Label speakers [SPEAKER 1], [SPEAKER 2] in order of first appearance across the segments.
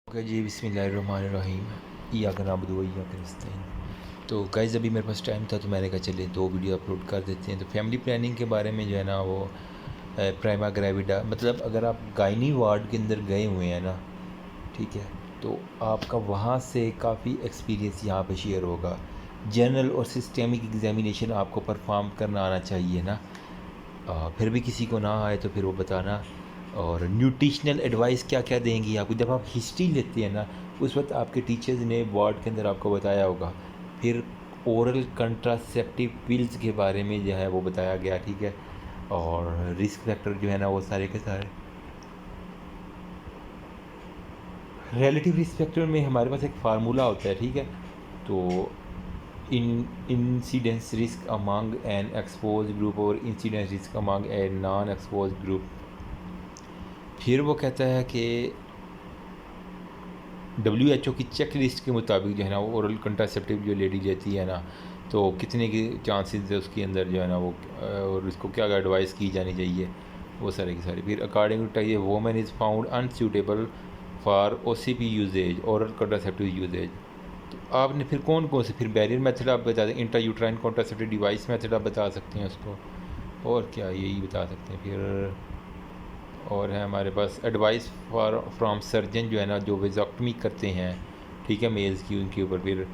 [SPEAKER 1] Okay जी, बिस्मिल्लाहिर्रहमानिर्रहीम। इय्याका नअबुदु व इय्याका नस्तईन। तो गाइज़ अभी मेरे पास टाइम था तो मैंने कहा चलिए 2 वीडियो अपलोड कर देते हैं। तो फैमिली प्लानिंग के बारे में जो है ना वो प्राइमा ग्रेविडा, मतलब अगर आप गायनी वार्ड के अंदर गए हुए हैं ना, ठीक है, तो आपका वहाँ से काफ़ी एक्सपीरियंस यहाँ पे शेयर होगा। जनरल और सिस्टेमिक एग्जामिनेशन आपको परफॉर्म करना आना चाहिए ना। फिर भी किसी को ना आए तो फिर वो बताना। और न्यूट्रिशनल एडवाइस क्या क्या देंगी आपको, जब आप हिस्ट्री लेते हैं ना उस वक्त आपके टीचर्स ने वार्ड के अंदर आपको बताया होगा। फिर ओरल कंट्रासेप्टिव पिल्स के बारे में जो है वो बताया गया, ठीक है। और रिस्क फैक्टर जो है ना वो सारे के सारे रिलेटिव रिस्क फैक्टर में हमारे पास एक फार्मूला होता है, ठीक है। तो इन incidence risk among an expose group और incidence risk among a non expose group. फिर वो कहता है कि WHO की चेक लिस्ट के मुताबिक जो है ना वो ओरल कंट्रासेप्टिव जो लेडी लेती है ना, तो कितने के चांसेस है उसके अंदर जो है ना वो, और इसको क्या एडवाइस की जानी चाहिए, वो सारे की सारी। फिर अकॉर्डिंग टू ये women is found unsuitable for OCP uses, oral contraceptive uses. तो आपने फिर कौन कौन से फिर बैरियर मेथड आप बता दें, intra uterine contraceptive device method आप बता सकते हैं उसको, और क्या यही बता सकते हैं। फिर और है हमारे पास एडवाइस फॉर फ्रॉम सर्जन जो है ना जो वेजॉक्टमी करते हैं, ठीक है, मेल्स की, उनके ऊपर। फिर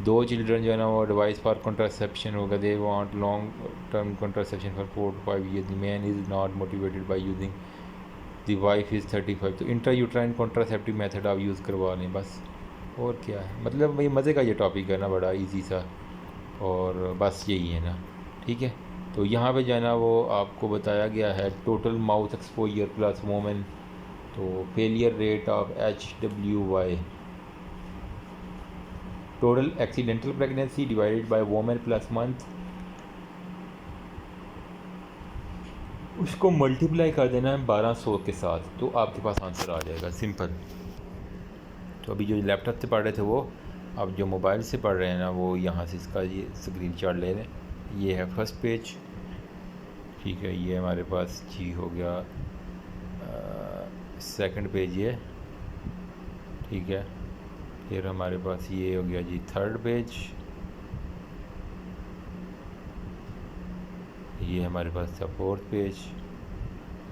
[SPEAKER 1] 2 चिल्ड्रन जो है ना वो एडवाइस फॉर कॉन्ट्रासेप्शन होगा, they want long term contraception for 4 to 5 years, the man is not motivated by using, the wife is 35। तो इंट्रा यूट्राइन कॉन्ट्रासेप्टिव मेथड आप यूज़ करवा लें बस, और क्या है। मतलब भाई मज़े का ये टॉपिक है ना, बड़ा इजी सा, और बस यही है ना, ठीक है। तो यहाँ पे जो है ना वो आपको बताया गया है total month exposure plus women, तो failure rate of HWY, total accidental pregnancy divided by women plus month, उसको मल्टीप्लाई कर देना है 1200 के साथ, तो आपके पास आंसर आ जाएगा, सिंपल। तो अभी जो लैपटॉप से पढ़ रहे थे वो, अब जो मोबाइल से पढ़ रहे हैं ना वो यहाँ से इसका ये स्क्रीनशॉट ले लें। ये है फर्स्ट पेज, ठीक है। ये हमारे पास जी हो गया सेकंड पेज ये, ठीक है। फिर हमारे पास ये हो गया जी थर्ड पेज, ये हमारे पास था फोर्थ पेज,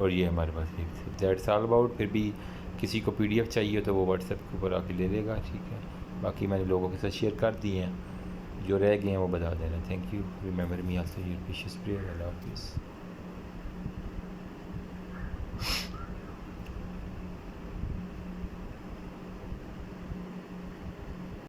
[SPEAKER 1] और ये हमारे पास फिफ्थ। That's all about. फिर भी किसी को PDF चाहिए तो वो व्हाट्सएप के ऊपर आके ले लेगा, ठीक है। बाकी मैंने लोगों के साथ शेयर कर दिए हैं, जो रह गए हैं वो बता देना। Thank you, remember me also your precious prayer. अल्लाह हाफिज़।